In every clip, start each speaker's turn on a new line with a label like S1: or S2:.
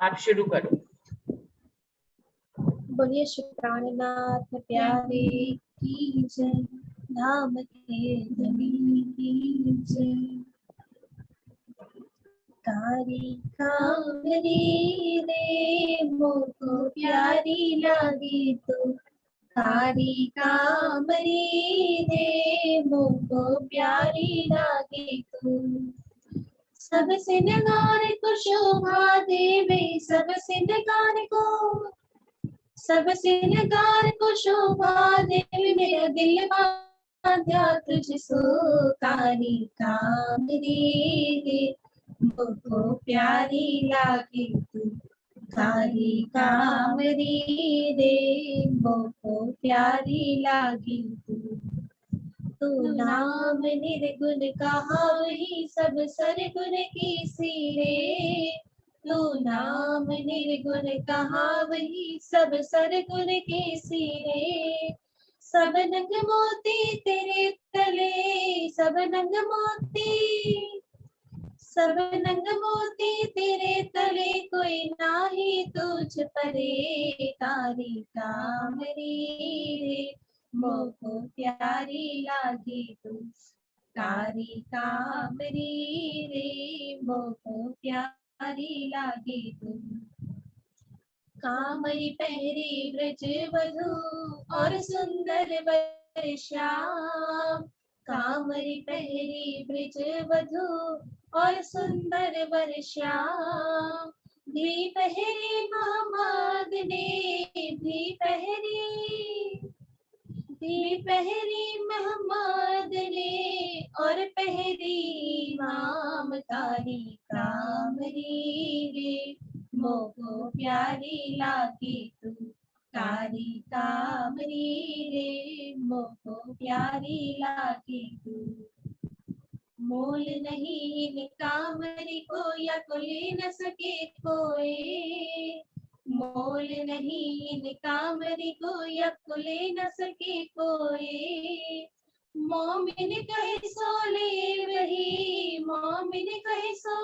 S1: आप शुरू करो।
S2: बोलिए श्री प्राणनाथ प्यारे की जय, धाम के धनी की जय। कारी कामरी रे मोको प्यारी लागी तो, कारी कामरी रे मोको प्यारी लागी तो। सब सिंगार को शोभा देवे, सब सिंगार को, सब सिंगार को शोभा देवे, मेरा दिल बांधा तुझसो। कारी कामरी रे मोको प्यारी लागी तू, कारी कामरी रे मोको प्यारी लागी तू। तू नाम निर्गुण कहावही, सब सरगुण की सीरे। तू नाम निर्गुण कहावही, सब सरगुण की सीरे। सब नंग मोती तेरे तले, सब नंग मोती, सब नंग मोती तेरे तले, कोई नाही तुझ परे। कारी कामरी रे मोको प्यारी लागी तू, कारी कामरी रे मोको प्यारी लागी तू। कामरी पहरी ब्रज वधू और सुंदर वर श्याम। कामरी पहरी ब्रज वधू और सुंदर वर श्याम। भी पहरी मोहम्मद ने, भी पहरी, भी पहरी मोहम्मद ने और पहरी इमाम। कारी कामरी रे मोको प्यारी लागी तू, कारी कामरी रे मोको प्यारी लागी तू। मोल नहीं इन कामरी को, या को ले न सके कोई। मोल नहीं इन कामरी को, या को ले न सके कोई। मोमिन कहे सो ले वही, मोमिन कहे सो,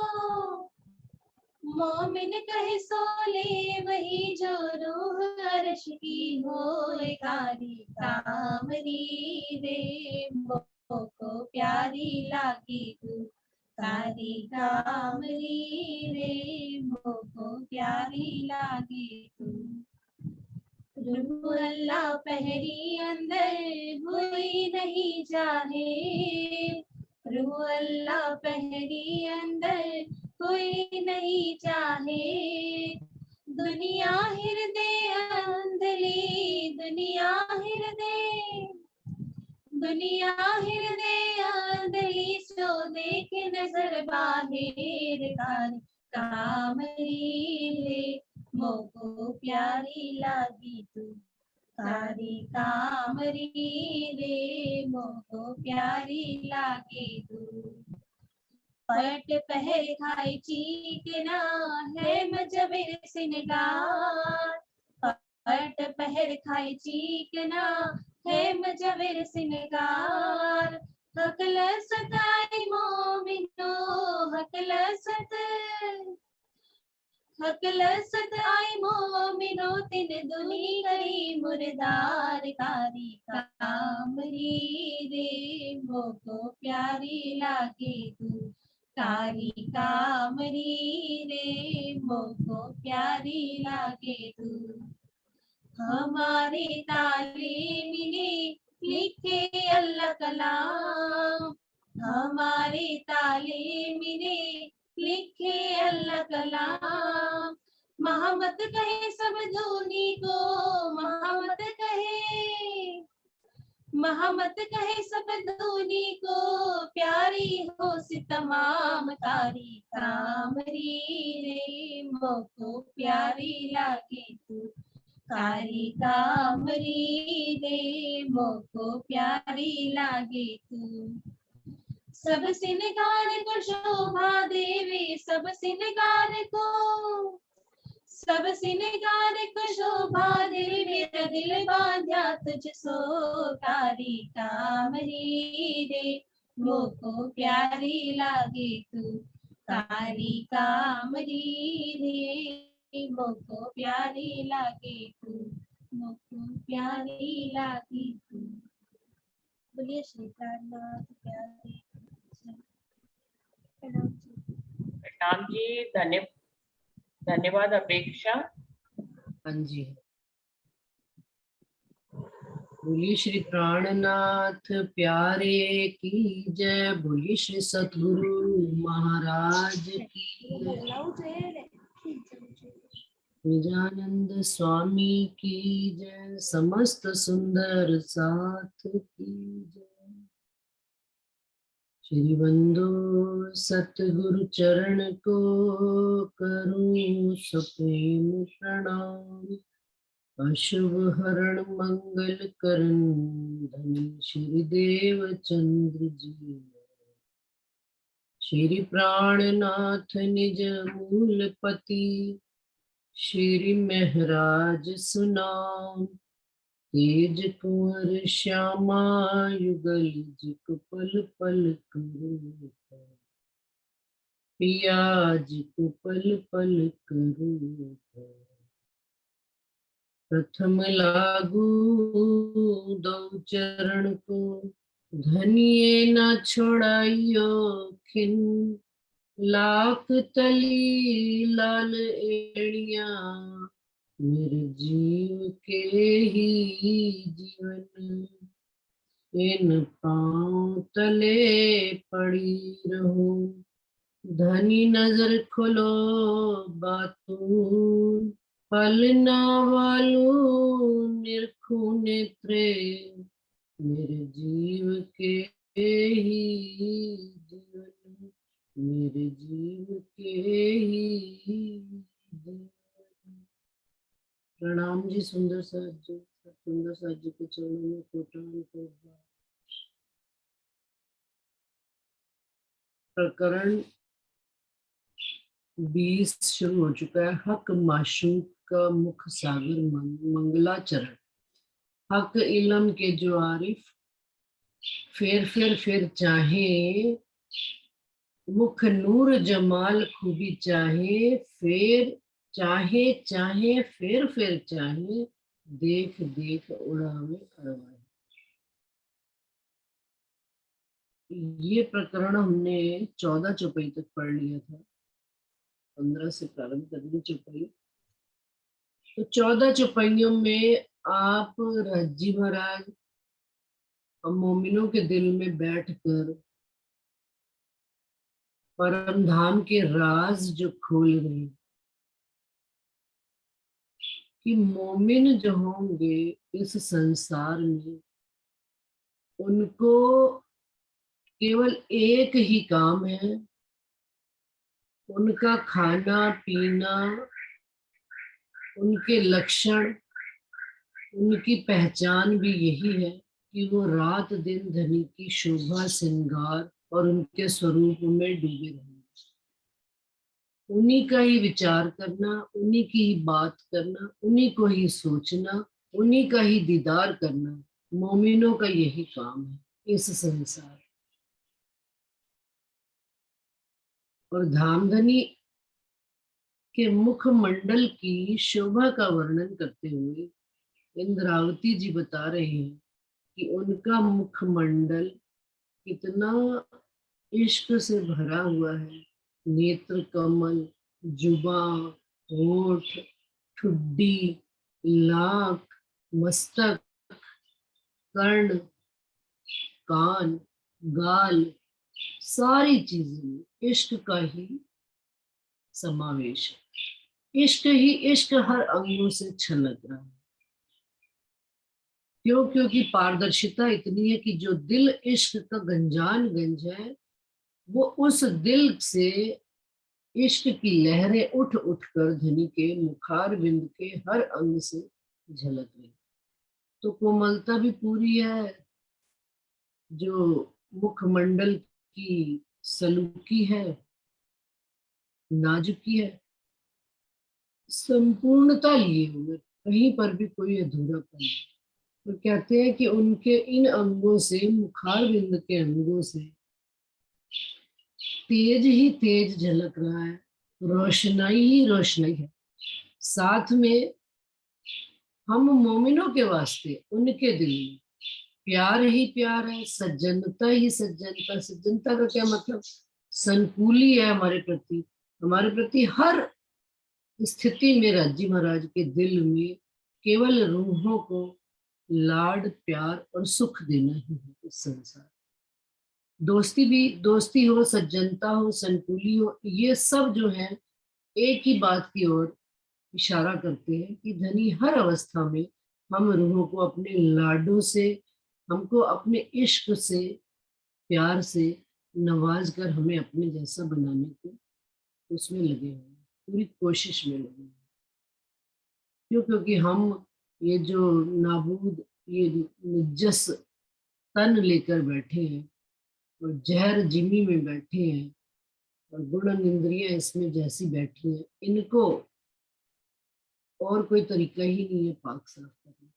S2: मोमिन कहे सो ले वही, जो रूह अर्श की होए। कारी कामरी रे मोको प्यारी लागी तू, कारी कामरी रे मोको प्यारी लागी तू। रूह अल्लाह पहरी अंदर हुई नहीं जाहे। रूह अल्लाह पहरी अंदर कोई नहीं चाहे। दुनिया हृदय अंधली, दुनिया हृदय, दुनिया हृदय अंधली, सो देख नजर बाहेर। कारी कामरी रे मोको प्यारी लागी तू, कारी कामरी रे मोको प्यारी लागी तू। पट पहर खाई चीकना है मजबिर सिनगार। पट पहर खाई चीकना है मजबिर सिनगार। हकल सताई मोमिनो, हकल सत, हकल सताई मोमिनो, तिन दुनी करी मुर्दार। कारी कामरी रे मोको प्यारी लागी तू, कारी कामरी रे मोको प्यारी लागे तू। हमारी तालीम ने लिखे अल्लाह कलाम, हमारी तालीम ने लिखे अल्लाह कलाम। मोहम्मद कहे सब दूनी को, मोहम्मद कहे, मोहम्मद कहे सब दूनी को, प्यारी हो सी तमाम। कारी कामरी रे मोको प्यारी लागे तू, कारी कामरी रे मोको प्यारी लागे तू। सब सिनगार को शोभा देवे, सब सिनगार को, सब सिनगार को शोभा दे, मेरा दिल बांधा तुझसो। कारी कामरी रे मोको प्यारी लागे तू, कारी कामरी रे मुझको प्यारी लागी तू, मुझको प्यारी लागी तू। बोलिए श्री प्राणनाथ प्यारे प्रणाम जी।
S1: प्रणाम जी, धन्यवाद अपेक्षा।
S3: हाँ जी, बोलिए श्री प्राणनाथ प्यारे की जय, बोलिए श्री सतगुरु महाराज की जय, निजानंद स्वामी की जय, समस्त सुंदर साथ की जय। श्री बंधु सतगुरु चरण को करूं सप्रेम प्रणाम, अशुभ हरण मंगल करण धनी श्री देव चंद्र जी। श्री प्राणनाथ निज मूल पति, श्री महराज सुनाम, तेज कुंवर श्यामा युगल जिक पल पल करूं, पिया जिक पल पल करूं। प्रथम लागू दो चरण को, धनिये न छोड़ाइयो खिन, लाख तली लाल एड़िया, मेरे जीव के ही जीवन, इन पांव तले पड़ी रहूं, धनी नजर खोलो बातूं, पलना वालू निरखू नेत्रे, मेरे जीव के ही जीवन, मेरे जीव के ही जीवन। प्रणाम जी सुंदर साथ जी, सुंदर साथ जी के चरणों में कोटान कोट। प्रकरण 20 शुरू हो चुका है। हक माशूक का मुख सागर मंगलाचरण। हक इलम के जो आरिफ, फिर चाहे, मुख नूर जमाल खूबी चाहे, फिर चाहे फिर चाहे, देख देख उड़ावे अड़वाए। ये प्रकरण हमने 14 चौपाई तक पढ़ लिया था, 15 से प्रारंभ करनी चौपाई। तो 14 चौपाइयों में आप रज्जी महाराज और मोमिनों के दिल में बैठकर परम धाम के राज जो खोल रहे, कि मोमिन जो होंगे इस संसार में, उनको केवल एक ही काम है, उनका खाना पीना, उनके लक्षण, उनकी पहचान भी यही है कि वो रात दिन धनी की शोभा श्रृंगार और उनके स्वरूप में डूबे रहें। उन्हीं का ही विचार करना, उन्हीं की ही बात करना, उन्हीं को ही सोचना, उन्हीं का ही दीदार करना, मोमिनों का यही काम है इस संसार। और धामधनी के मुखमंडल की शोभा का वर्णन करते हुए इंद्रावती जी बता रहे हैं कि उनका मुखमंडल कितना इश्क से भरा हुआ है। नेत्र कमल, जुबां, होठ, ठुड्डी, लाख, मस्तक, कर्ण, कान, गाल, सारी चीजें में इश्क का ही समावेश है। इश्क ही इश्क हर अंगों से छलक रहा है। क्यों? क्योंकि पारदर्शिता इतनी है कि जो दिल इश्क का गंजान गंज है, वो उस दिल से इश्क की लहरें उठ उठ कर धनी के मुखार बिंद के हर अंग से झलक रही। तो कोमलता भी पूरी है, जो मुखमंडल की सलूकी है, नाजुकी है, संपूर्णता लिए हुए, कहीं पर भी कोई अधूरापन नहीं। तो कहते हैं कि उनके इन अंगों से, मुखार बिंद के अंगों से तेज ही तेज झलक रहा है, रोशनाई ही रोशनाई है। साथ में हम मोमिनों के वास्ते उनके दिल में प्यार ही प्यार है, सज्जनता ही सज्जनता। सज्जनता का क्या मतलब? संकुली है हमारे प्रति हर स्थिति में राजी महाराज के दिल में केवल रूहों को लाड प्यार और सुख देना ही है इस संसार। दोस्ती हो, सज्जनता हो, संकुली हो, ये सब जो है एक ही बात की ओर इशारा करते हैं कि धनी हर अवस्था में हम रूहों को अपने लाडों से, हमको अपने इश्क से, प्यार से नवाज कर हमें अपने जैसा बनाने को उसमें लगे हुए हैं, पूरी कोशिश में लगे हुए हैं। क्यों? क्योंकि हम ये जो नाबूद, ये निजस तन लेकर बैठे हैं और जहर जिमी में बैठे हैं और गुण इंद्रियां इसमें जैसी बैठी हैं, इनको और कोई तरीका ही नहीं है पाक साफ करने।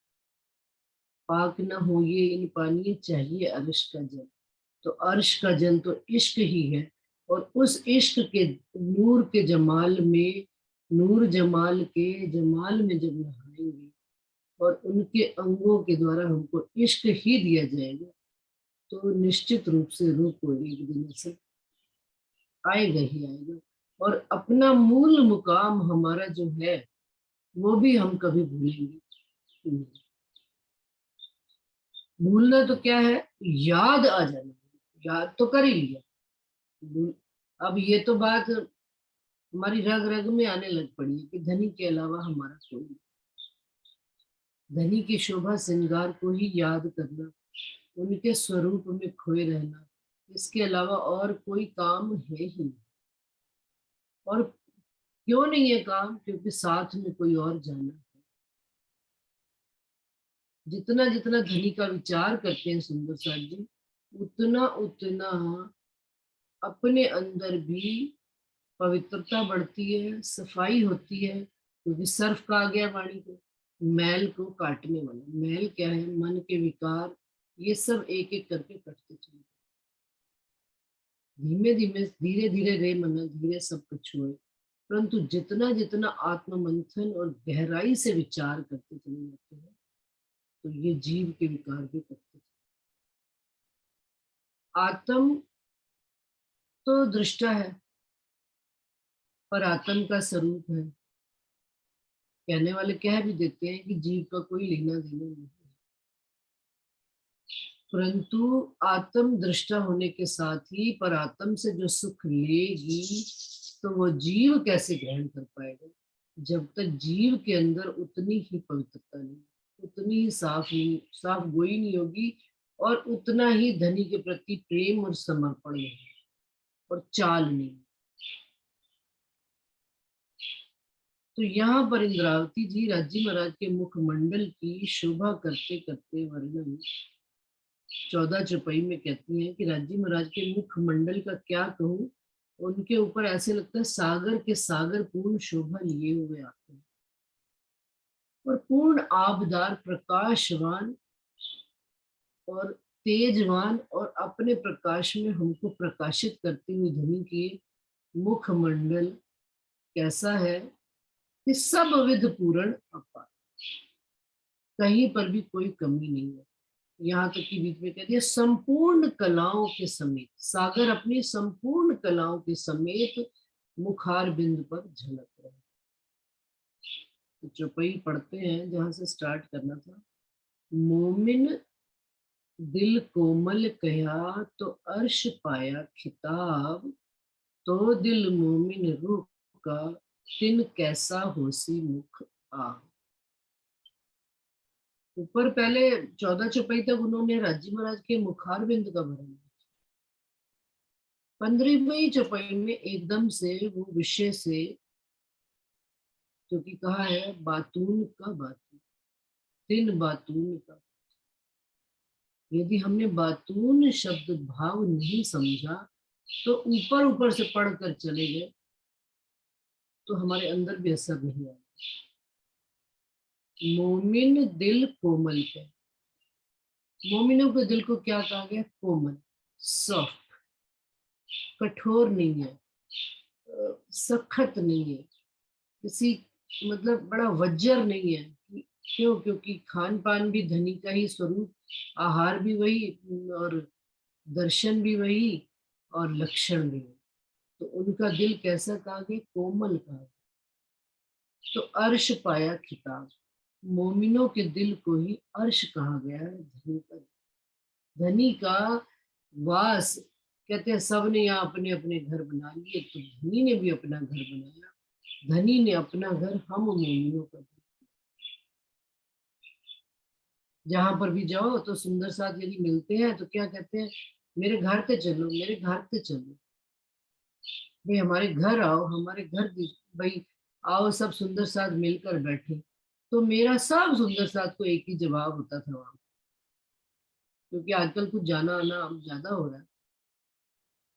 S3: पाक न हो ये इन पानी, चाहिए अर्श का जल। तो अर्श का जल तो इश्क ही है, और उस इश्क के नूर के जमाल में, नूर जमाल के जमाल में जब नहाएंगे और उनके अंगों के द्वारा हमको इश्क ही दिया जाएगा, तो निश्चित रूप से रूह को एक दिन से आएगा ही आएगा। और अपना मूल मुकाम हमारा जो है वो भी हम कभी भूलेंगे नहीं। भूलना तो क्या है, याद आ जाना। याद तो कर ही लिया, अब ये तो बात हमारी रग रग में आने लग पड़ी है कि धनी के अलावा हमारा कोई नहीं। धनी की शोभा श्रृंगार को ही याद करना, उनके स्वरूप में खोए रहना, इसके अलावा और कोई काम है ही नहीं। और क्यों नहीं है काम? क्योंकि साथ में कोई और जाना है। जितना जितना धनी का विचार करते हैं सुंदर साथ जी, उतना उतना अपने अंदर भी पवित्रता बढ़ती है, सफाई होती है। क्योंकि सर्फ कहा गया वाणी को, मैल को काटने वाला। मैल क्या है? मन के विकार, ये सब एक एक करके कटते चले। धीमे धीमे, धीरे धीरे रे मन धीरे सब कुछ हुए। परंतु जितना जितना आत्म मंथन और गहराई से विचार करते चले जाते हैं, तो ये जीव के विकार भी करते हैं। आत्म तो दृष्टा है, पर आत्म का स्वरूप है। कहने वाले कह भी देते हैं कि जीव का कोई लेना देना नहीं है, परंतु आत्म दृष्टा होने के साथ ही पर आत्म से जो सुख लेगी, तो वो जीव कैसे ग्रहण कर पाएगा? जब तक जीव के अंदर उतनी ही पवित्रता नहीं, उतनी ही साफ गोई नहीं होगी, और उतना ही धनी के प्रति प्रेम और समर्पण नहीं, और चाल नहीं। तो यहाँ पर इंद्रावती जी राज्य महाराज के मुखमंडल की शोभा करते करते वर्णन 14 चौपाई में कहती हैं कि राज्य महाराज के मुखमंडल का क्या कहूँ, उनके ऊपर ऐसे लगता है सागर के सागर पूर्ण शोभा लिए हुए आते हैं, और पूर्ण आबदार, प्रकाशवान और तेजवान, और अपने प्रकाश में हमको प्रकाशित करते हुए धनी के मुखमंडल कैसा है कि सब विध पूर्ण अपार, कहीं पर भी कोई कमी नहीं है। यहाँ तक कि बीच में कह दिया संपूर्ण कलाओं के समेत, सागर अपनी संपूर्ण कलाओं के समेत मुखार बिंद पर झलक रहे। तो चौपाई पढ़ते हैं जहां से स्टार्ट करना था। मोमिन दिल कोमल कया, तो अर्श पाया खिताब, तो दिल मोमिन रूह का, तिन कैसा होसी मुख आ। ऊपर पहले 14 चौपाई तक उन्होंने राज्य महाराज के मुखार बिंद का वर्णन, 15वीं चौपाई में एकदम से वो विषय से, जो कि कहा है बातून का बातून, तिन बातून का। यदि हमने बातून शब्द भाव नहीं समझा, तो ऊपर ऊपर से पढ़कर चले गए, तो हमारे अंदर भी असर नहीं आया। मोमिन दिल कोमल है। मोमिनों के दिल को क्या कहा गया? कोमल, सॉफ्ट, कठोर नहीं है, सख्त नहीं है, किसी मतलब बड़ा वज्र नहीं है। क्यों? क्योंकि खान पान भी धनी का ही स्वरूप, आहार भी वही, और दर्शन भी वही, और लक्षण भी वही। तो उनका दिल कैसा कहा गया? कोमल कहा गया। तो अर्श पाया खिताब, मोमिनों के दिल को ही अर्श कहा गया है। धनी का, धनी का वास, कहते हैं सब ने यहाँ अपने अपने घर बना लिए, तो धनी ने भी अपना घर बनाया। धनी ने अपना घर हम मोमिनों का घर। जहां पर भी जाओ तो सुंदर साथ यदि मिलते हैं तो क्या कहते हैं? मेरे घर पे चलो, मेरे घर पे चलो, भाई हमारे घर आओ, हमारे घर भाई आओ, सब सुंदर साथ मिलकर बैठे। तो मेरा सब सुंदर साथ को एक ही जवाब होता था वहां, क्योंकि आजकल कुछ जाना आना अब ज्यादा हो रहा है,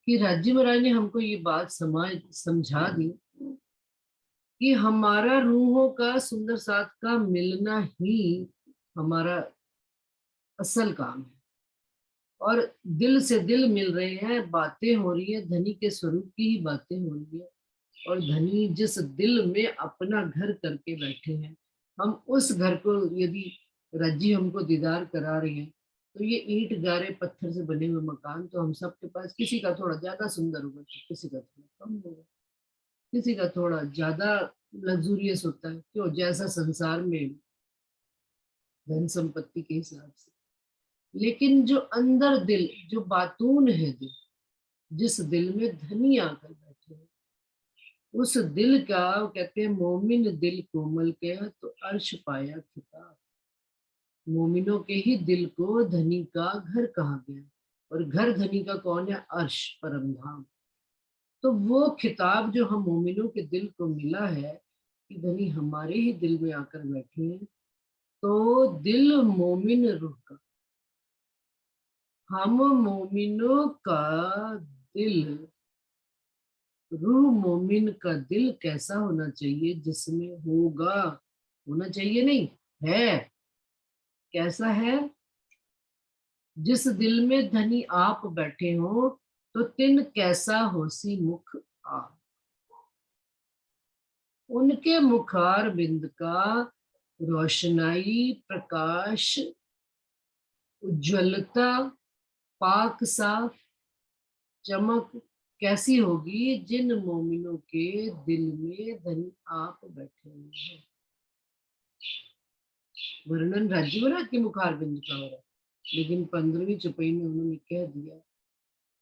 S3: कि राज्य महाराज ने हमको ये बात समझा दी कि हमारा रूहों का सुंदर साथ का मिलना ही हमारा असल काम है। और दिल से दिल मिल रहे हैं, बातें हो रही है, धनी के स्वरूप की ही बातें हो रही है। और धनी जिस दिल में अपना घर करके बैठे हैं, हम उस घर को यदि रज्जी हमको दीदार करा रही है, तो ये ईंट गारे पत्थर से बने हुए मकान तो हम सबके पास, किसी का थोड़ा ज्यादा सुंदर होगा तो किसी का थोड़ा कम होगा, किसी का थोड़ा ज्यादा लग्जूरियस होता है, क्यों? जैसा संसार में धन संपत्ति के हिसाब से। लेकिन जो अंदर दिल, जो बातून है दिल, जिस दिल में धनी आकर बैठे हैं, उस दिल का कहते हैं मोमिन दिल कोमल के, तो अर्श पाया खिताब। मोमिनों के ही दिल को धनी का घर कहा गया, और घर धनी का कौन है? अर्श, परम धाम। तो वो खिताब जो हम मोमिनों के दिल को मिला है कि धनी हमारे ही दिल में आकर बैठे हैं, तो दिल मोमिन रूह का, हम मोमिनों का दिल, रूह मोमिन का दिल कैसा होना चाहिए? जिसमें होगा, होना चाहिए नहीं, है। कैसा है? जिस दिल में धनी आप बैठे हो, तो तिन कैसा होसी मुख आप। उनके मुखार बिंद का रोशनाई, प्रकाश, उज्ज्वलता, पाक साफ, चमक कैसी होगी? जिन मोमिनों के दिल में धनी आप बैठे हुए हैं। वर्णन राज्य महाराज के मुखार बिंद का हो रहा है, लेकिन 15वीं चौपाई में उन्होंने कह दिया,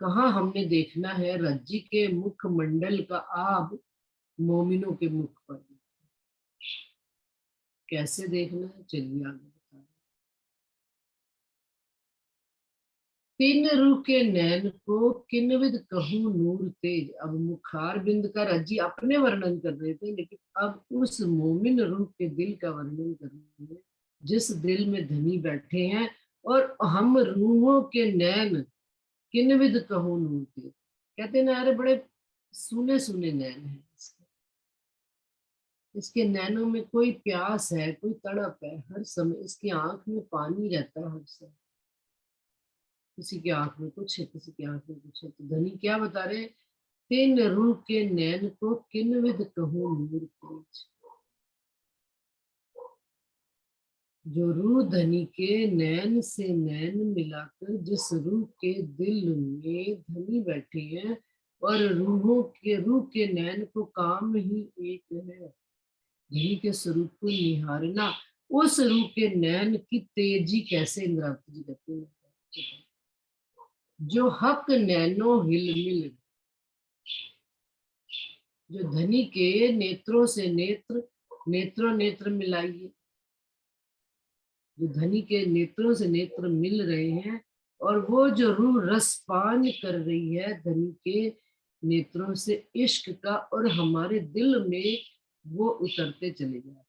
S3: कहाँ हमने देखना है राज्य के मुख मंडल का आब मोमिनों के मुख पर। कैसे देखना है? चलिए आगे बता रहे। तीन रूह के नैन को किनविद कहूं नूर तेज। अब मुखार बिंद का रज्जी अपने वर्णन कर रहे थे, लेकिन अब उस मोमिन रूह के दिल का वर्णन कर रहे हैं, जिस दिल में धनी बैठे हैं। और हम रूहों के नैन किनविद कहूं नूर तेज, कहते ना, अरे बड़े सुने सुने नैन है इसके नैनों में कोई प्यास है, कोई तड़प है, हर समय इसकी आंख में पानी रहता है हर समय। किसी की आंख में कुछ है, किसी की आंख में कुछ है। तो धनी क्या बता रहे? तीन रूह के नैन को किनविद कहूं नूर तेज। जो रूह धनी के नैन से नैन मिलाकर जिस रूह के दिल में धनी बैठे हैं, और रूह के नैन को काम ही एक है, धनी के स्वरूप को निहारना। उस रूह के नैन की तेजी कैसे? इंद्रावती जी कहते हैं, जो हक नैनो हिलमिल, जो धनी के नेत्रों से नेत्र, नेत्रों नेत्र मिलाइए, जो धनी के नेत्रों से नेत्र मिल रहे हैं, और वो जो रूह रसपान कर रही है धनी के नेत्रों से इश्क का, और हमारे दिल में वो उतरते चले जाए।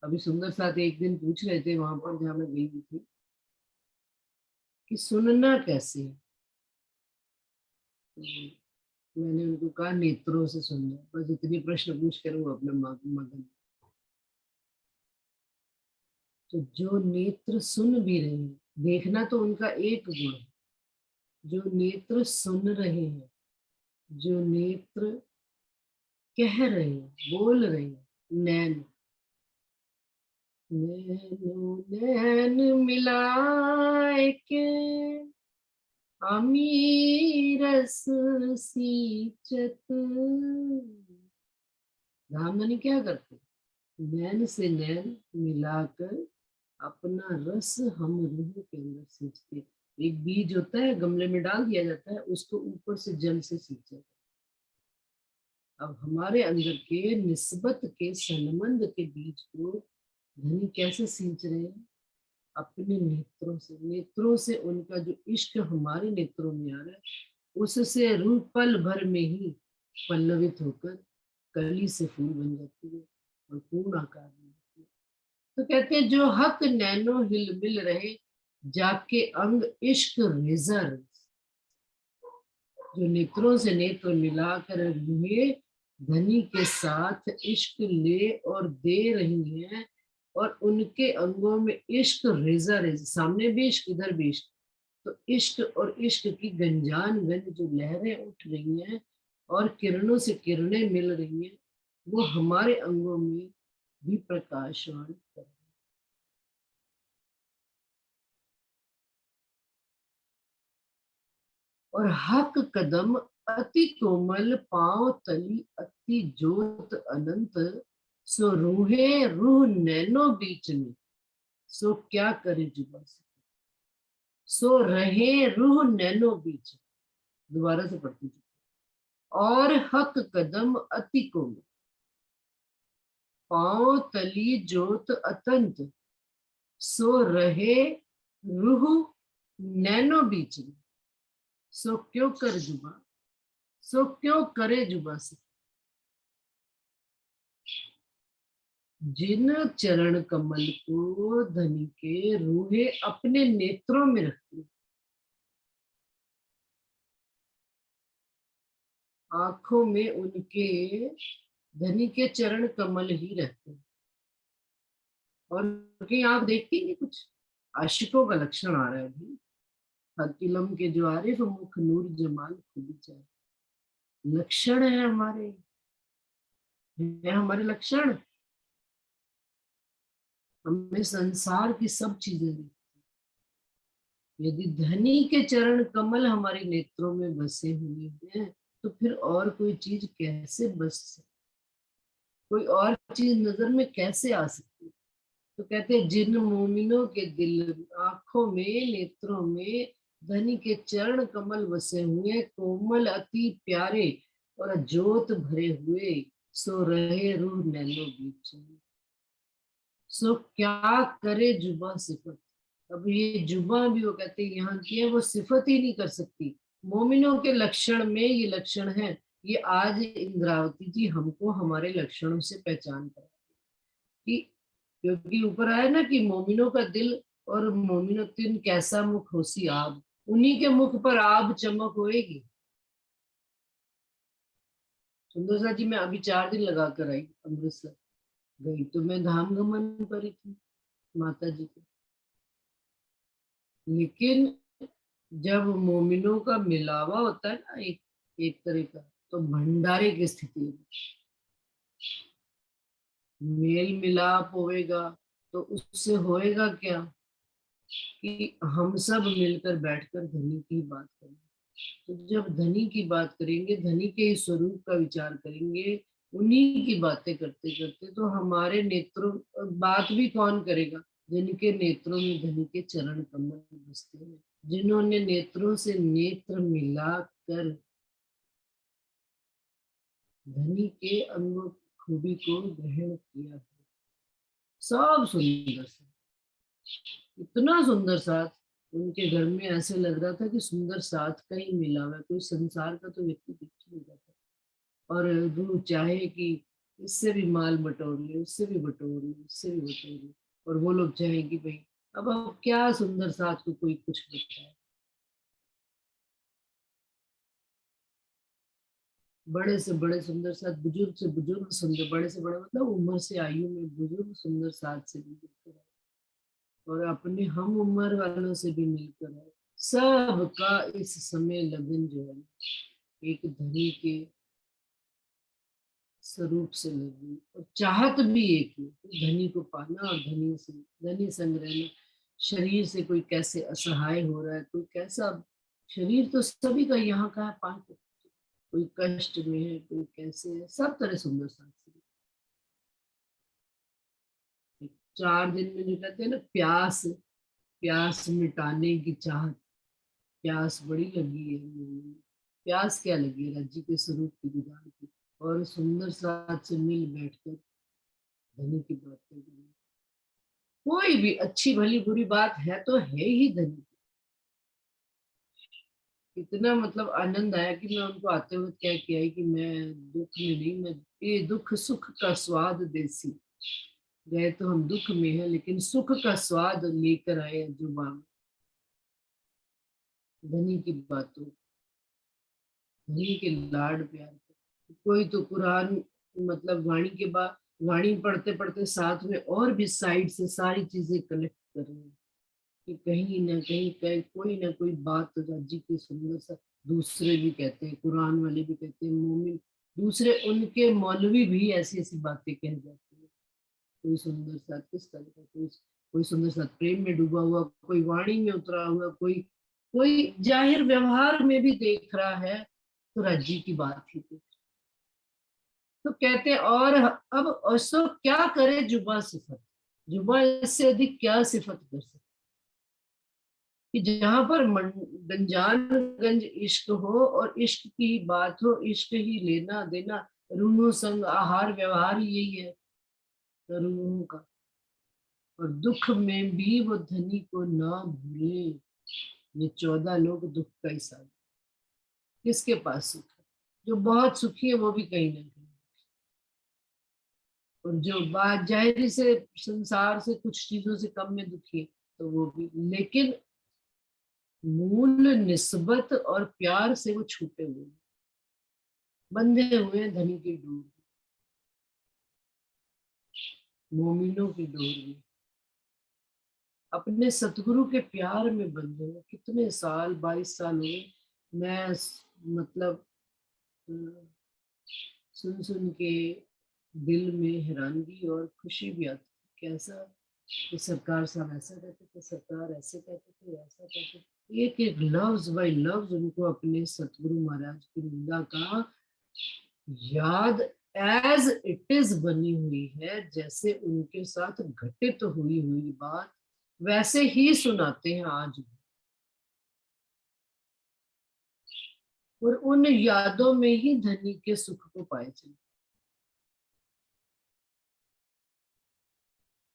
S3: अभी सुंदर साथ एक दिन पूछ रहे थे वहां पर जहां मैं गई थी, कि सुनना कैसे है? तो मैंने उनको कहा नेत्रों से सुनना। बस इतनी प्रश्न पूछ कर वो अपना मगन। तो जो नेत्र सुन भी रहे हैं, देखना तो उनका एक गुण है, जो नेत्र सुन रहे हैं, जो नेत्र कह रहे हैं, बोल रहे हैं, नैन, नैनो नैन मिलाए के अमी रस सींचत। धामधनी क्या करते, नैन से नैन मिलाकर अपना रस हम रूह के अंदर सींचते। एक बीज होता है, गमले में डाल दिया जाता है, उसको ऊपर से जल से सींचा। अब हमारे अंदर के निस्बत के सनमंद के बीज को धनी कैसे सींच रहे हैं, अपने नेत्रों से। नेत्रों से उनका जो इश्क हमारे नेत्रों में आ रहा है, उससे रूह पल भर में ही पल्लवित होकर कली से फूल बन जाती है और पूर्ण आकार में जाती है। तो कहते हैं जो हक नैनो हिल मिल रहे, जाके अंग इश्क रिजर। जो नेत्रों से नेत्र मिलाकर रूहे धनी के साथ इश्क ले और दे रही हैं, और उनके अंगों में इश्क रेजा रेजा, सामने भी इश्क इधर भी इश्क। तो इश्क और इश्क की गंजान गंज जो लहरें उठ रही हैं और किरणों से किरणें मिल रही हैं, वो हमारे अंगों में भी प्रकाशवान कर रही हैं। और हक कदम अति कोमल, पांव तली अति जोत अनंत, सो रूहे रूह नैनो बीच में, सो क्या करे जुबा से, सो रहे रूह नैनो बीच। दोबारा से पढ़ती हूँ। और हक कदम अति कोमल, पांव तली जोत अतंत, सो रहे रूह नैनो बीच में, सो क्यों कर जुबा, सो क्यों करे जुबा से। जिन चरण कमल को धनी के रूहे अपने नेत्रों में रखती, आंखों में उनके धनी के चरण कमल ही रहते हैं। और उनकी आंख देखती नहीं, कुछ आशिकों का लक्षण आ रहा है अभी। हकीलम के जो आरिफ मुख नूर जमाल खुली जाए, लक्षण है हमारे, है हमारे लक्षण। हमें संसार की सब चीजें देखती। यदि धनी के चरण कमल हमारे नेत्रों में बसे हुए हैं, तो फिर और कोई चीज कैसे बस सकती, कोई और चीज नजर में कैसे आ सकती। तो कहते हैं जिन मोमिनों के दिल, आंखों में, नेत्रों में धनी के चरण कमल बसे हुए, कोमल अति प्यारे और जोत भरे हुए, सो रहे रूह नैनो बीच में, सो क्या करे जुबा सिफत। अब ये जुबा भी वो कहते हैं यहाँ की है, वो सिफत ही नहीं कर सकती। मोमिनों के लक्षण में ये लक्षण है। ये आज इंद्रावती जी हमको हमारे लक्षणों से पहचान कर, कि क्योंकि ऊपर आया ना कि मोमिनों का दिल और मोमिनो तिन कैसा मुख होसी आब, उन्हीं के मुख पर आब चमक होएगी। सुंदर सा जी मैं अभी 4 दिन लगा कर आई, अमृतसर गई तो मैं धाम गमन पर ही थी माता जी के। लेकिन जब मोमिनों का मिलावा होता है ना, एक तरह का, तो भंडारे की स्थिति है। मेल मिलाप होएगा तो उससे होएगा क्या, कि हम सब मिलकर बैठकर धनी की बात करेंगे। तो जब धनी की बात करेंगे, धनी के ही स्वरूप का विचार करेंगे, उन्हीं की बातें करते करते, तो हमारे नेत्रों, बात भी कौन करेगा, जिनके नेत्रों में धनी के चरण कमल बसते हैं, जिन्होंने नेत्रों से नेत्र मिलाकर धनी के अंगों खूबी को ग्रहण किया है। सब सुंदर सा, इतना सुंदर साथ, उनके घर में ऐसे लग रहा था कि सुंदर साथ का ही मिला हुआ है, कोई संसार का तो व्यक्ति दिख नहीं जाता। और रूह चाहे कि इससे भी माल बटोर ले, उससे भी बटोर ले, उससे भी बटोर ले, और वो लोग चाहे कि भाई अब क्या सुंदर साथ को कोई कुछ बताए। बड़े से बड़े सुंदर साथ, बुजुर्ग से बुजुर्ग सुंदर, बड़े से बड़े मतलब उम्र से आयु में बुजुर्ग सुंदर साथ से भी मिलकर आए, और अपने हम उम्र वालों से भी मिलकर आए। सबका इस समय लगन जो है एक धनी के स्वरूप से लगी और चाहत भी एक ही, धनी को पाना और धनी से धनी संग रहना। शरीर से कोई कैसे असहाय हो रहा है, कोई कैसा, शरीर तो सभी का यहाँ का है, पांच, कोई कष्ट में है, कोई कैसे है, सब तरह सुंदर साथ से। 4 दिन में जो कहते हैं ना, प्यास प्यास मिटाने की चाहत, प्यास बड़ी लगी है मुझे। प्यास क्या लगी है, राज्य के स्वरूप की दीदार की, और सुंदर साथ से मिल बैठकर धनी की बातें करें। कोई भी अच्छी भली बुरी बात है तो है ही धनी। इतना मतलब आनंद आया कि मैं उनको आते हुए क्या किया कि मैं दुख में नहीं, मैं ये दुख सुख का स्वाद देसी, गए तो हम दुख में है लेकिन सुख का स्वाद लेकर आए जुबान। धनी की बातों, धनी के लाड प्यार को। कोई तो कुरान मतलब वाणी के बाद वाणी पढ़ते पढ़ते साथ में और भी साइड से सारी चीजें कनेक्ट कर रहे हैं कि कहीं ना कहीं कोई ना कोई बात तो राज्य की सुंदर सा। दूसरे भी कहते हैं, कुरान वाले भी कहते हैं, मोमिन दूसरे उनके मौलवी भी ऐसी ऐसी बातें कह जाते हैं। कोई सुंदर सा किस तरह का, कोई कोई सुंदर सा प्रेम में डूबा हुआ, कोई वाणी में उतरा हुआ, कोई कोई जाहिर व्यवहार में भी देख रहा है, तो राज्य की बात ही थी। तो कहते हैं और अब उसको क्या करे जुबा सिफत, जुबा इससे अधिक क्या सिफत कर सकते कि जहां पर गंजान गंज इश्क हो और इश्क की बात हो, इश्क ही लेना देना, रूनों संग आहार व्यवहार यही है रूहों का। और दुख में भी वो धनी को ना भूले। ये 14 लोग दुख का ही साथ, किसके पास सुख है, जो बहुत सुखी है वो भी कहीं ना कहीं, और जो बात जाहिर से संसार से कुछ चीजों से कम में दुखी है तो वो भी, लेकिन मूल निस्बत और प्यार से वो छूटे हुए हैं, बंधे हुए हैं धनी की डोर, मोमिनों की डोर में, अपने सतगुरु के प्यार में बंधे हुए। कितने साल, 22 साल हुए मैं मतलब सुन सुन के दिल में हैरानगी और खुशी भी आती, कैसा कि सरकार साहब ऐसा कहते थे, सरकार ऐसे कहते थे, ऐसा कहते थे। एक एक लफ्ज बाई लफ्ज उनको अपने सतगुरु महाराज की लीला का याद एज इट इज बनी हुई है, जैसे उनके साथ घटित हुई हुई बात वैसे ही सुनाते हैं आज भी। और उन यादों में ही धनी के सुख को पाए चले।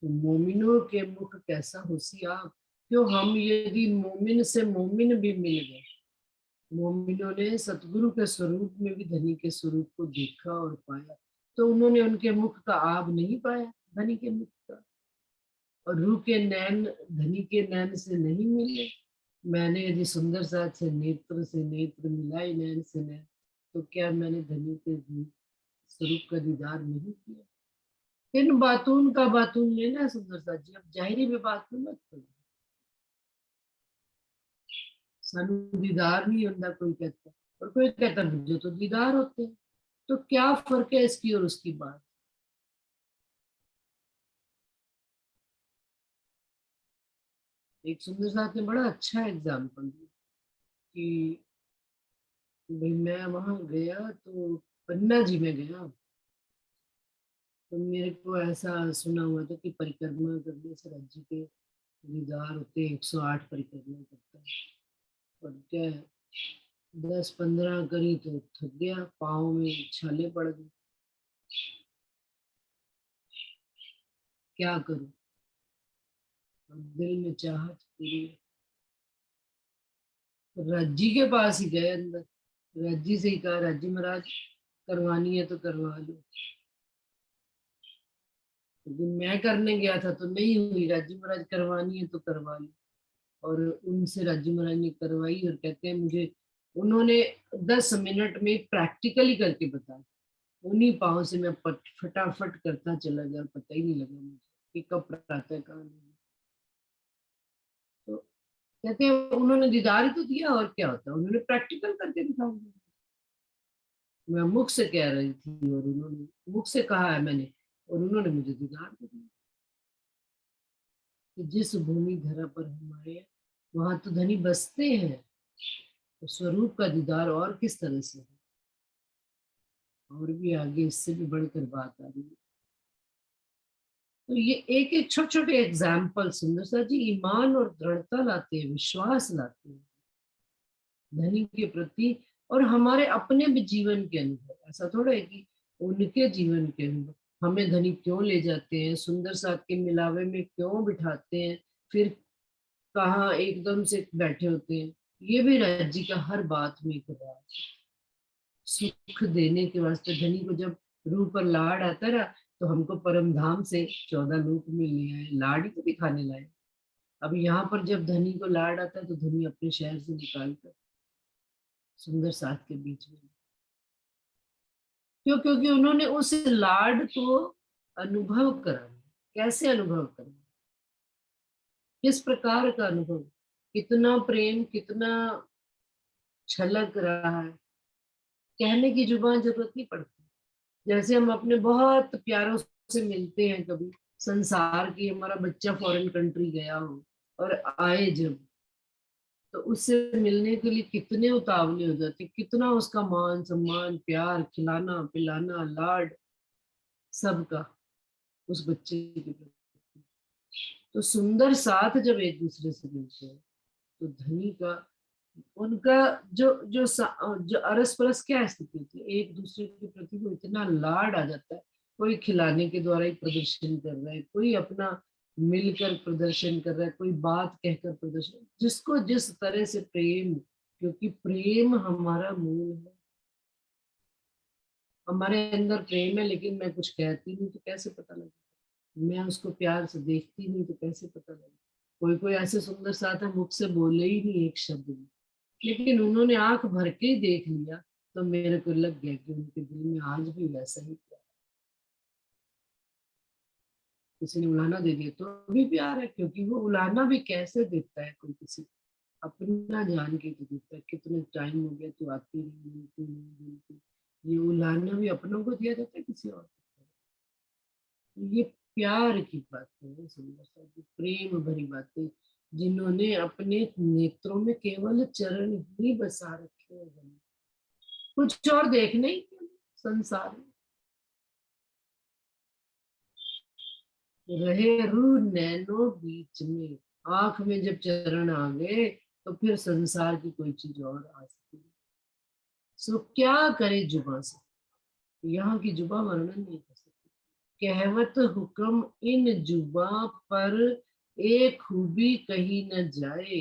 S3: तो मोमिनों के मुख कैसा होशियार, क्यों हम यदि मोमिन से मोमिन भी मिल गए, मोमिनों ने सतगुरु के स्वरूप में भी धनी के स्वरूप को देखा और पाया, तो उन्होंने उनके मुख का आब नहीं पाया धनी के मुख का। और रूह के नैन धनी के नैन से नहीं मिले। मैंने यदि सुंदर साथ से नेत्र मिलाए नैन से नैन, तो क्या मैंने धनी के स्वरूप का दीदार नहीं किया। इन बातून का बातून लेना सुंदर साथ जी, अब जाहिरी में बात मत करो, सानू दीदार नहीं होता कोई कहता, और कोई कहता मुझे तो दीदार होते हैं। तो क्या फर्क है इसकी और उसकी बात। एक सुंदर साथ ने बड़ा अच्छा एग्जाम्पल दिया कि भाई मैं वहां गया तो पन्ना जी में गया, तो मेरे को ऐसा सुना हुआ था कि परिक्रमा करने से राज्य के दीदार होते, 108 परिक्रमा करता है। और क्या 10-15 करी तो थक गया, पाँव में छाले पड़ गए, क्या करूं। और दिल में चाहत पूरी, राज्जी के पास ही गए अंदर, राज्जी से ही कहा राज्जी महाराज करवानी है तो करवा लो। लेकिन मैं करने गया था तो नहीं हुई, राज्जी महाराज करवानी है तो करवा लो। और उनसे राज्जी महाराज ने करवाई और कहते हैं मुझे उन्होंने 10 मिनट में प्रैक्टिकली करके बताया। उन्हीं पाँव से मैं फटाफट करता चला गया, पता ही नहीं लगा मुझे कि कब प्रातः काल है। तो कहते हैं उन्होंने दीदार ही तो दिया, और क्या होता है, उन्होंने प्रैक्टिकल करके दिखाया। मैं मुख से कह रही थी और उन्होंने मुख से कहा है मैंने, और उन्होंने मुझे दीदार दे दिया। कि जिस भूमि धरा पर हमारे हैं, वहां तो धनी बसते हैं, तो स्वरूप का दीदार और किस तरह से है। और भी आगे इससे भी बढ़कर बात आ रही है। तो ये एक एक छोटे छोटे एग्जाम्पल सुंदर सा जी ईमान और दृढ़ता लाते हैं, विश्वास लाते हैं धनी के प्रति, और हमारे अपने भी जीवन के अनुभव। ऐसा थोड़ा है कि उनके जीवन के अनुभव हमें धनी क्यों ले जाते हैं, सुंदर साथ के मिलावे में क्यों बिठाते हैं, फिर कहाँ एकदम से बैठे होते हैं। ये भी राज जी का हर बात में एक राज है। सुख देने के वास्ते धनी को जब रूह पर लाड आता रहा, तो हमको परम धाम से 14 लोक में ले आए, लाड ही तो दिखाने लाए। अब यहाँ पर जब धनी को लाड आता है, तो धनी अपने शहर से निकाल कर सुंदर साथ के बीच में, क्यों? क्योंकि उन्होंने उस लाड को अनुभव करा। कैसे अनुभव करा, किस प्रकार का अनुभव, कितना प्रेम, कितना छलक रहा है, कहने की जुबान जरूरत नहीं पड़ती। जैसे हम अपने बहुत प्यारों से मिलते हैं, कभी संसार की हमारा बच्चा फॉरेन कंट्री गया हो और आए जब, तो उससे मिलने के लिए कितने उतावले हो जाते, कितना उसका मान सम्मान प्यार, खिलाना पिलाना लाड सबका उस बच्चे के प्रति। तो सुंदर साथ जब एक दूसरे से मिलते हैं, तो धनी का उनका जो जो जो अरस परस क्या स्थिति होती है, एक दूसरे के प्रति वो इतना लाड आ जाता है। कोई खिलाने के द्वारा ही प्रदर्शन कर रहा है, कोई अपना मिलकर प्रदर्शन कर रहा है, कोई बात कहकर प्रदर्शन, जिसको जिस तरह से प्रेम, क्योंकि प्रेम हमारा मूल है। हमारे अंदर प्रेम है, लेकिन मैं कुछ कहती नहीं तो कैसे पता लगे, मैं उसको प्यार से देखती नहीं तो कैसे पता लगे। कोई कोई ऐसे सुंदर साथ है, मुख से बोले ही नहीं एक शब्द भी, लेकिन उन्होंने आंख भर के ही देख लिया, तो मेरे को लग गया कि उनके दिल में आज भी वैसा ही प्यार। किसी ने उलाना दे दिया तो भी प्यार है, क्योंकि वो उलाना भी कैसे देता है कोई किसी अपना जान के तो देता है। कितने टाइम हो गया तू आती नहीं, मिलती नहीं, मिलती, ये उलाना भी अपनों को दिया जाता है किसी और को। ये प्यार की बातें है, सुंदर सा प्रेम भरी बातें, जिन्होंने अपने नेत्रों में केवल चरण ही बसा रखे हैं, कुछ और देखने ही क्यों संसार में। रहे रू नैनो बीच में, आंख में जब चरण आ गए, तो फिर संसार की कोई चीज और आ सकती। सो क्या करे जुबा से, यहाँ की जुबा वर्णन नहीं कर सकती। कहवत हुक्म इन जुबा पर, एक खूबी कही न जाए,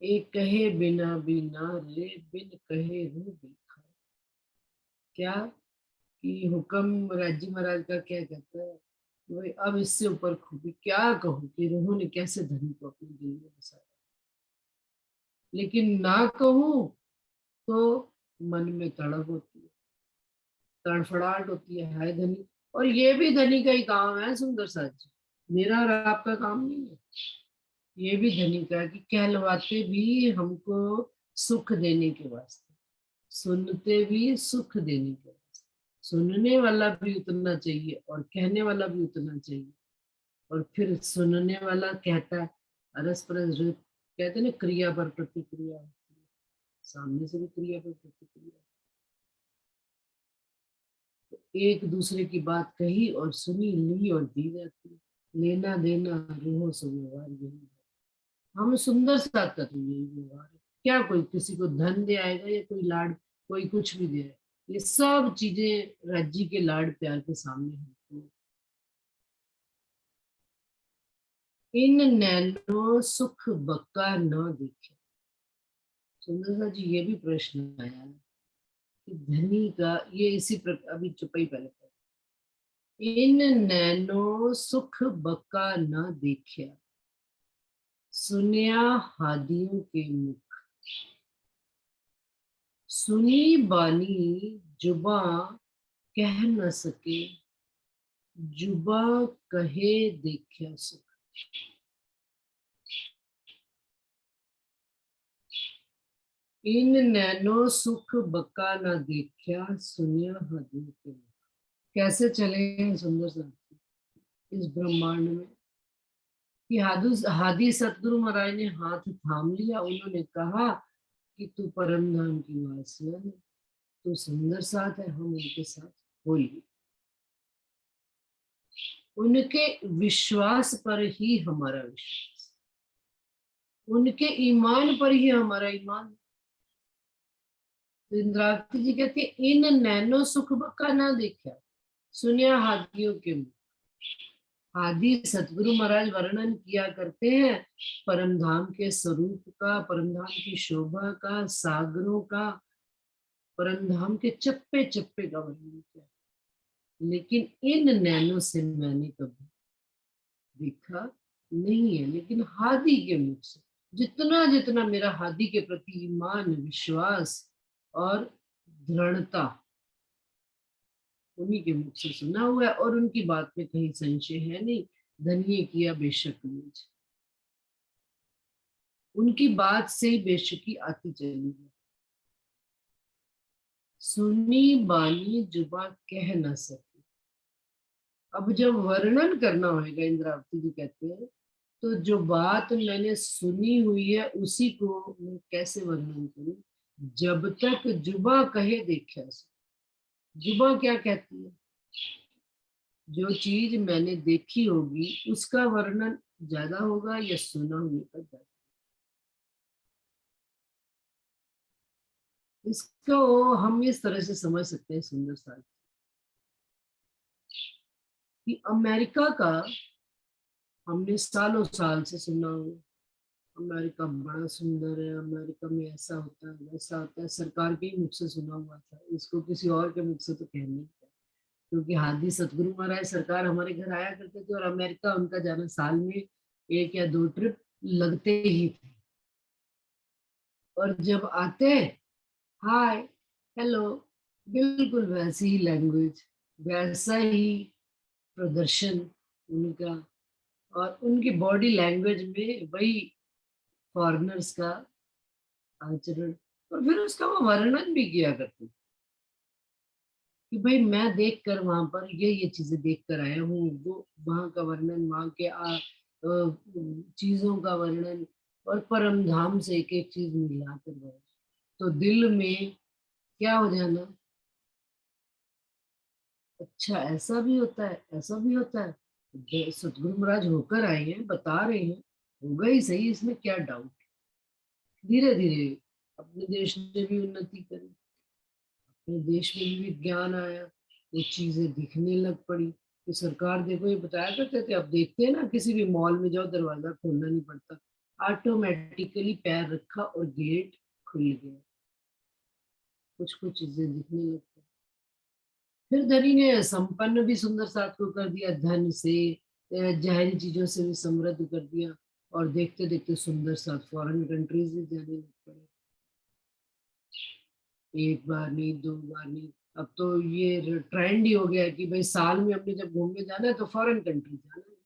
S3: एक कहे बिना बिना रे, बिन कहे रू बिखा। क्या कि हुक्म राजी महाराज का क्या कहता है, वही अब इससे ऊपर खूबी क्या कहूँ कि रूह ने कैसे धनी को अपने दिल में बसाया, लेकिन ना कहूँ तो मन में तड़प होती है, तड़फड़ाहट होती है, हाय धनी। और ये भी धनी का ही काम है सुंदर साथ जी, मेरा और आपका काम नहीं है। ये भी धनी का है कि कहलवाते भी हमको सुख देने के वास्ते, सुनते भी सुख देने के वास्ते। सुनने वाला भी उतना चाहिए और कहने वाला भी उतना चाहिए। और फिर सुनने वाला कहता है, अरस परस कहते ना, क्रिया पर प्रतिक्रिया होती है, सामने से भी क्रिया पर प्रतिक्रिया। तो एक दूसरे की बात कही और सुनी, ली और दी जाती है। लेना देना रूहों से व्यवहार यही है। हम सुंदर साथ का तो यही व्यवहार है। क्या कोई किसी को धन दे आएगा या कोई लाड, कोई कुछ भी दे, ये सब चीजें राज्जी के लाड प्यार के सामने हैं। इन नैनो सुख बक्का न देखे। सुंदर सा जी ये भी प्रश्न आया है कि धनी का ये इसी प्रकार, अभी चुपाई पहले पर, इन नैनो सुख बक्का न देखा, सुनिया हादियों के मुख, सुनी बानी जुबा कह न सके, जुबा कहे देखा सुख। इन नैनो सुख बका ना देखा सुनिया हदियों के मुख। कैसे चले हैं सुंदर साथी इस ब्रह्मांड में कि हादी सतगुरु महाराज ने हाथ थाम लिया। उन्होंने कहा कि तू परम धाम की वासिया है, तू सुंदर साथ है, हम उनके साथ होली। उनके विश्वास पर ही हमारा विश्वास, उनके ईमान पर ही हमारा ईमान। तो इंद्रावती जी कहती है इन नैनो सुख बका ना देखा सुनिया हादियों के मुख। आदि सतगुरु महाराज वर्णन किया करते हैं परम धाम के स्वरूप का, परम धाम की शोभा का, सागरों का, परम धाम के चप्पे चप्पे का वर्णन किया, लेकिन इन नैनों से मैंने कभी देखा नहीं है। लेकिन हादी के मुख से जितना जितना मेरा हादी के प्रति ईमान, विश्वास और दृढ़ता उन्हीं के मुख से सुना हुआ है, और उनकी बात में कहीं संशय है नहीं। धन्य किया बेशक मुझ, उनकी बात से ही बेशकी आती चली है। सुनी बानी जुबा कह न सके। अब जब वर्णन करना होगा, इंद्रावती जी कहते हैं, तो जो बात मैंने सुनी हुई है उसी को मैं कैसे वर्णन करूं, जब तक जुबा कहे देखा सो। जुबा क्या कहती है? जो चीज मैंने देखी होगी उसका वर्णन ज्यादा होगा या सुना होने का ज्यादा। इसको हम इस तरह से समझ सकते हैं सुंदर साथ कि अमेरिका का हमने सालों साल से सुना हो, अमेरिका बड़ा सुंदर है, अमेरिका में ऐसा होता है वैसा होता है, सरकार के ही मुख से सुना हुआ था। इसको किसी और के मुख से तो कह नहीं था, क्योंकि हादी सतगुरु महाराज सरकार हमारे घर आया करते थे और अमेरिका उनका जाना साल में 1 या 2 ट्रिप लगते ही थे। और जब आते हाय हेलो, बिल्कुल वैसी ही लैंग्वेज, वैसा ही प्रदर्शन उनका, और उनकी बॉडी लैंग्वेज में वही फॉरेनर्स का आचरण, और फिर उसका वो वर्णन भी किया करते कि भाई मैं देख कर वहां पर ये चीजें देख कर आया हूँ। वो वहां का वर्णन, वहां के चीजों का वर्णन, और परम धाम से एक एक चीज मिला कर वर्णन। तो दिल में क्या हो जाना, अच्छा ऐसा भी होता है, ऐसा भी होता है। सतगुरु महाराज होकर आए हैं, बता रहे हैं, होगा ही सही, इसमें क्या डाउट। धीरे धीरे अपने देश ने भी उन्नति करी, अपने देश में भी विज्ञान आया, वो चीजें दिखने लग पड़ी। तो सरकार देखो ये बताया करते थे, अब देखते हैं ना किसी भी मॉल में जाओ दरवाजा खोलना नहीं पड़ता, ऑटोमेटिकली पैर रखा और गेट खुल गया, कुछ कुछ चीजें दिखने लगती। फिर धनी ने संपन्न भी सुंदर साथ को कर दिया, धन से, जहरी चीजों से भी समृद्ध कर दिया, और देखते देखते सुंदर साथ फॉरेन कंट्रीज भी जाने लग पड़े। एक बार नहीं, 2 बार नहीं, अब तो ये ट्रेंड ही हो गया है कि भाई साल में हमने जब घूमने जाना है तो फॉरेन कंट्री जाना है।